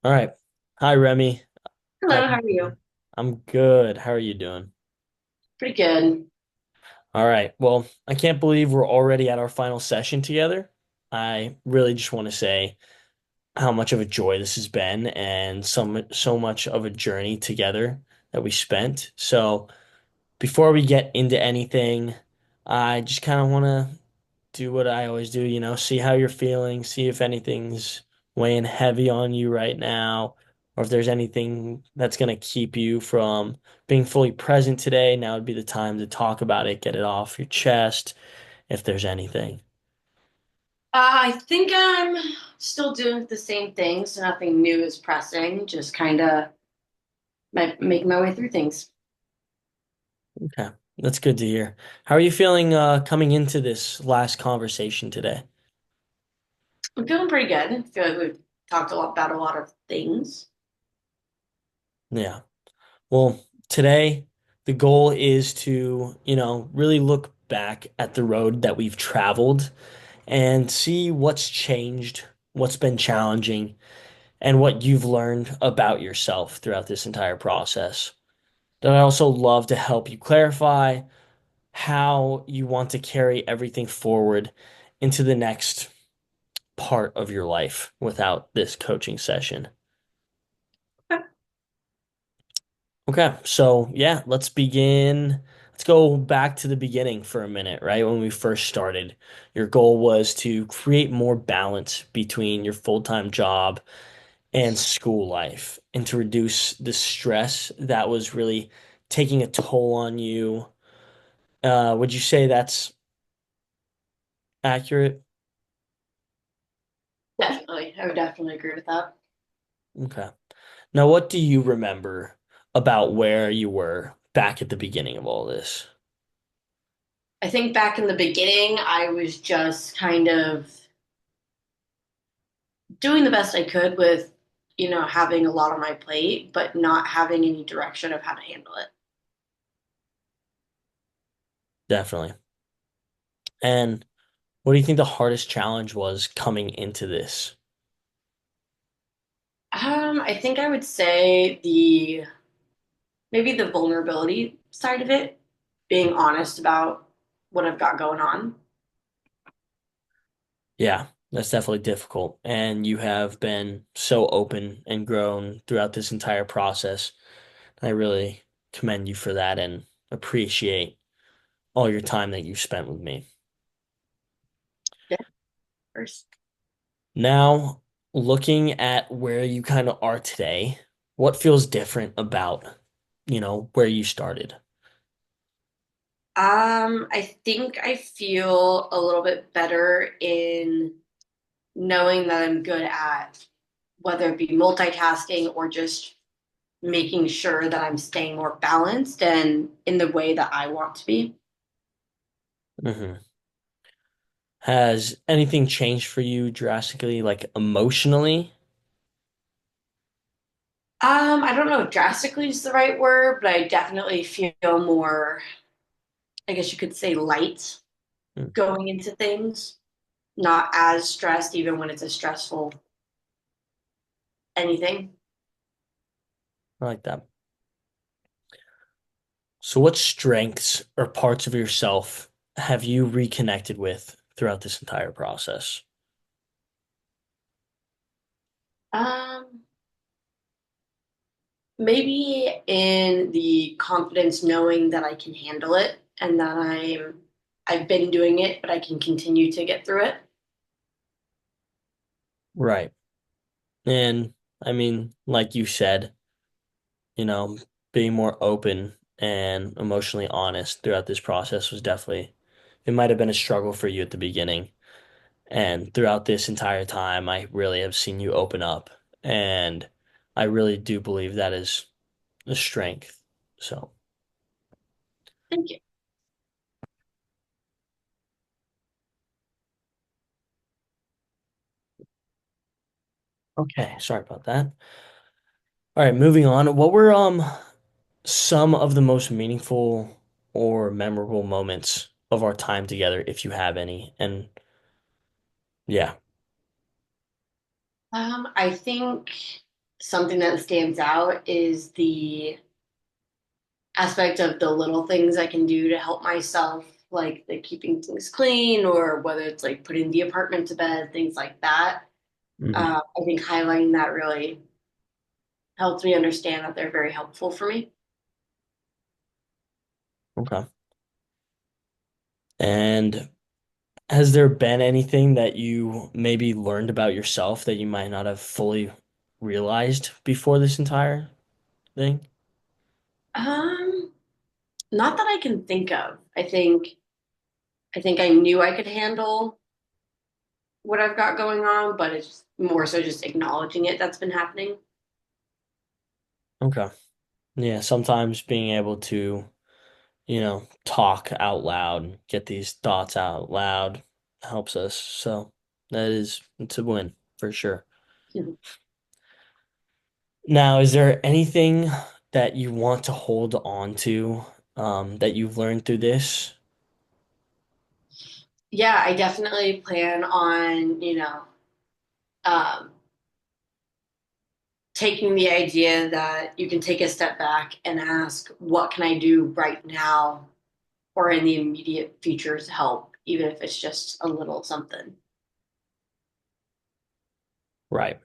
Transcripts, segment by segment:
All right. Hi, Remy. How Hello, how you are you? doing? I'm good. How are you doing? Pretty good. All right. Well, I can't believe we're already at our final session together. I really just want to say how much of a joy this has been and so much of a journey together that we spent. So, before we get into anything, I just kind of want to do what I always do, see how you're feeling, see if anything's weighing heavy on you right now, or if there's anything that's going to keep you from being fully present today. Now would be the time to talk about it, get it off your chest, if there's anything. I think I'm still doing the same thing, so nothing new is pressing, just kind of making my way through things. Okay, that's good to hear. How are you feeling coming into this last conversation today? I'm feeling pretty good. I feel like we've talked a lot about a lot of things. Yeah. Well, today the goal is to, really look back at the road that we've traveled and see what's changed, what's been challenging, and what you've learned about yourself throughout this entire process. Then I also love to help you clarify how you want to carry everything forward into the next part of your life without this coaching session. Okay. Okay, so yeah, let's begin. Let's go back to the beginning for a minute, right? When we first started, your goal was to create more balance between your full-time job and school life and to reduce the stress that was really taking a toll on you. Would you say that's accurate? Definitely. I would definitely agree with that. Okay. Now, what do you remember about where you were back at the beginning of all this? I think back in the beginning, I was just kind of doing the best I could with, having a lot on my plate, but not having any direction of how to handle it. Definitely. And what do you think the hardest challenge was coming into this? I think I would say the maybe the vulnerability side of it, being honest about what I've got going on. Yeah, that's definitely difficult. And you have been so open and grown throughout this entire process. I really commend you for that and appreciate all your time that you've spent with me. Yeah, first. Now, looking at where you kind of are today, what feels different about, where you started? I think I feel a little bit better in knowing that I'm good at whether it be multitasking or just making sure that I'm staying more balanced and in the way that I want to be. Hmm. Has anything changed for you drastically, like emotionally? I don't know if drastically is the right word, but I definitely feel more, I guess you could say light Hmm, going into things, not as stressed, even when it's a stressful anything. I like that. So, what strengths or parts of yourself have you reconnected with throughout this entire process? Um, Maybe in the confidence knowing that I can handle it and that I've been doing it, but I can continue to get through it. Right. And I mean, like you said, you know, being more open and emotionally honest throughout this process was definitely, it might have been a struggle for you at the beginning. And throughout this entire time, I really have seen you open up. And I really do believe that is a strength. So, Thank you. okay, sorry about that. All right, moving on. What were some of the most meaningful or memorable moments of our time together, if you have any? And yeah. I think. something that stands out is the aspect of the little things I can do to help myself, like the keeping things clean, or whether it's like putting the apartment to bed, things like that. Hmm. I think highlighting that really helps me understand that they're very helpful for me. Okay. And has there been anything that you maybe learned about yourself that you might not have fully realized before this entire thing? Um, Not that I can think of. I think I knew I could handle what I've got going on, but it's more so just acknowledging it that's been happening. Okay. Yeah, sometimes being able to, talk out loud, get these thoughts out loud helps us. So it's a win for sure. Now, is there anything that you want to hold on to, that you've learned through this? Yeah, I definitely plan on, um, taking the idea that you can take a step back and ask, what can I do right now or in the immediate future to help, even if it's just a little something. Right.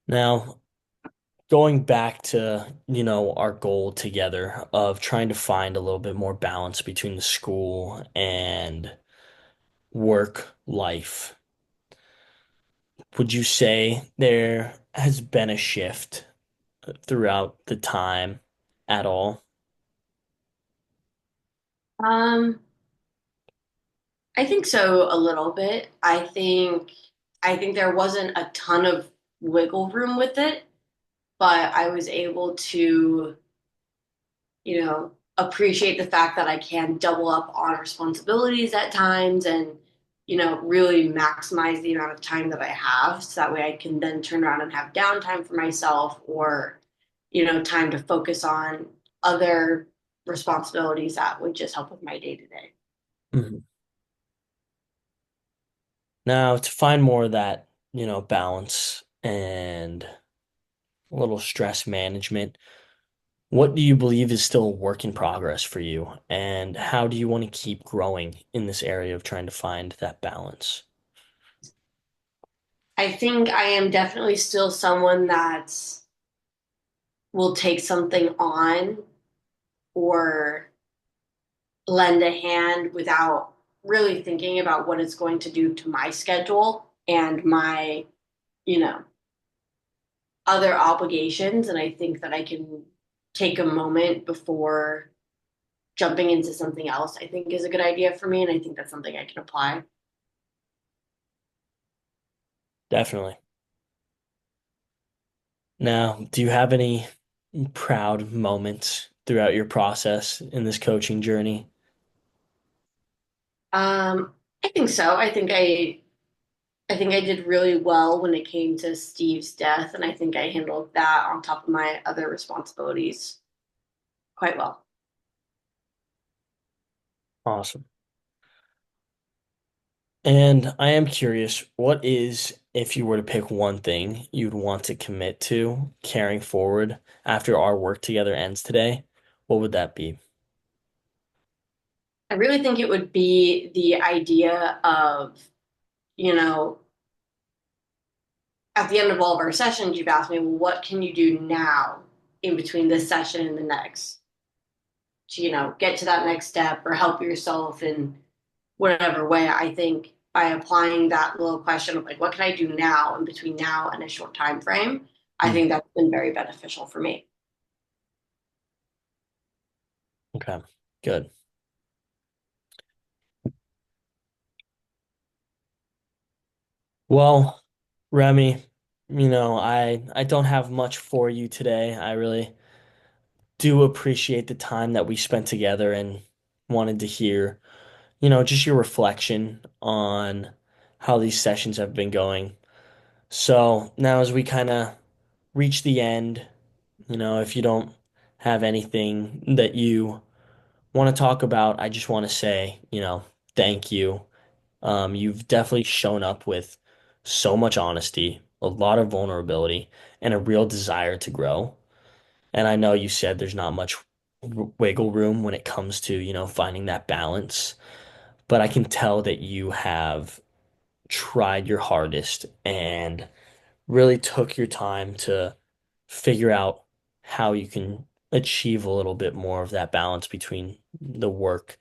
Now, going back to, our goal together of trying to find a little bit more balance between the school and work life, would you say there has been a shift throughout the time at all? Um, I think so a little bit. I think there wasn't a ton of wiggle room with it, but I was able to, appreciate the fact that I can double up on responsibilities at times and, really maximize the amount of time that I have so that way I can then turn around and have downtime for myself or, time to focus on other responsibilities that would just help with my day to day. Mhm. Now, to find more of that, balance and a little stress management, what do you believe is still a work in progress for you? And how do you want to keep growing in this area of trying to find that balance? I think I am definitely still someone that will take something on or lend a hand without really thinking about what it's going to do to my schedule and my, you know, other obligations. And I think that I can take a moment before jumping into something else, I think is a good idea for me. And I think that's something I can apply. Definitely. Now, do you have any proud moments throughout your process in this coaching journey? Um, I think so. I think I did really well when it came to Steve's death, and I think I handled that on top of my other responsibilities quite well. Awesome. And I am curious, what is, if you were to pick one thing you'd want to commit to carrying forward after our work together ends today, what would that be? I really think it would be the idea of, you know, at the end of all of our sessions, you've asked me, well, what can you do now in between this session and the next to, get to that next step or help yourself in whatever way. I think by applying that little question of like, what can I do now in between now and a short time frame, I Mhm. think that's been very beneficial for me. Okay, good. Well, Remy, I don't have much for you today. I really do appreciate the time that we spent together and wanted to hear, just your reflection on how these sessions have been going. So now as we kind of reach the end, if you don't have anything that you want to talk about, I just want to say, thank you. You've definitely shown up with so much honesty, a lot of vulnerability, and a real desire to grow. And I know you said there's not much wiggle room when it comes to, finding that balance, but I can tell that you have tried your hardest and really took your time to figure out how you can achieve a little bit more of that balance between the work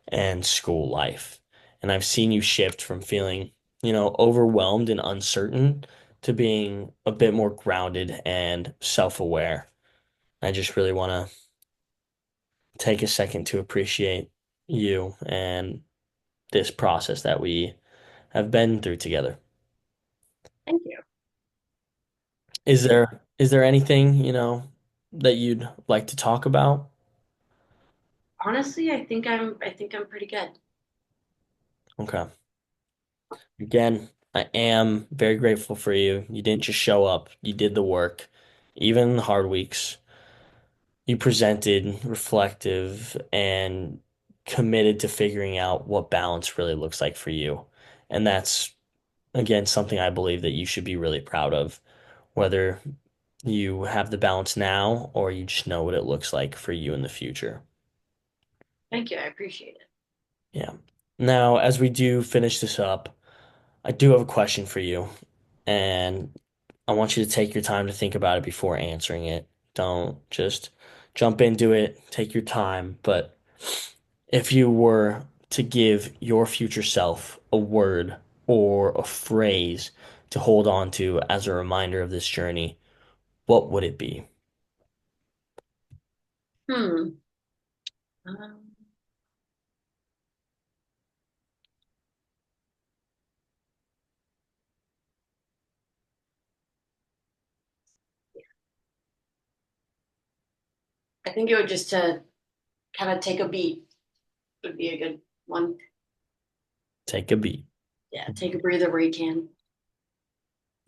and school life. And I've seen you shift from feeling, overwhelmed and uncertain to being a bit more grounded and self-aware. I just really want to take a second to appreciate you and this process that we have been through together. Thank you. Is there anything, that you'd like to talk about? Honestly, I think I'm pretty good. Okay. Again, I am very grateful for you. You didn't just show up, you did the work. Even in the hard weeks, you presented reflective and committed to figuring out what balance really looks like for you. And that's, again, something I believe that you should be really proud of, whether you have the balance now or you just know what it looks like for you in the future. Thank you. I appreciate it. Yeah. Now, as we do finish this up, I do have a question for you, and I want you to take your time to think about it before answering it. Don't just jump into it, take your time. But if you were to give your future self a word or a phrase to hold on to as a reminder of this journey, what would it be? Hmm. Um, I think it would just to kind of take a beat would be a good one. Take a beat. Yeah, take a breather where you can.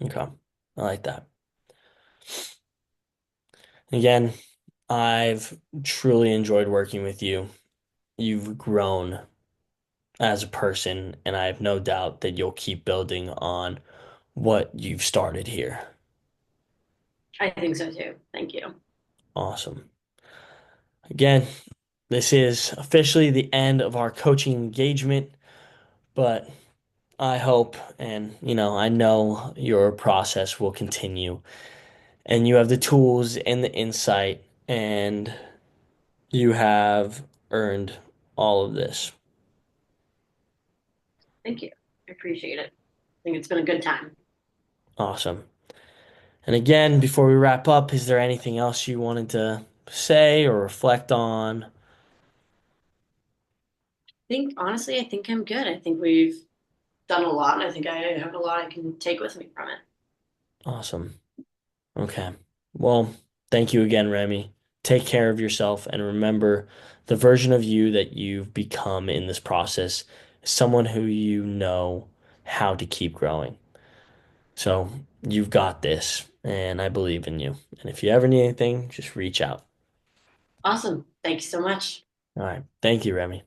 Okay. I like that. Again, I've truly enjoyed working with you. You've grown as a person, and I have no doubt that you'll keep building on what you've started here. I think so too. Thank you. Awesome. Again, this is officially the end of our coaching engagement, but I hope and I know your process will continue and you have the tools and the insight and you have earned all of this. Thank you. I appreciate it. I think it's been a good time. Awesome. And again, before we wrap up, is there anything else you wanted to say or reflect on? I think I'm good. I think we've done a lot, and I think I have a lot I can take with me from it. Awesome. Okay. Well, thank you again, Remy. Take care of yourself and remember the version of you that you've become in this process is someone who you know how to keep growing. So you've got this, and I believe in you. And if you ever need anything, just reach out. Awesome. Thanks so much. All right. Thank you, Remy.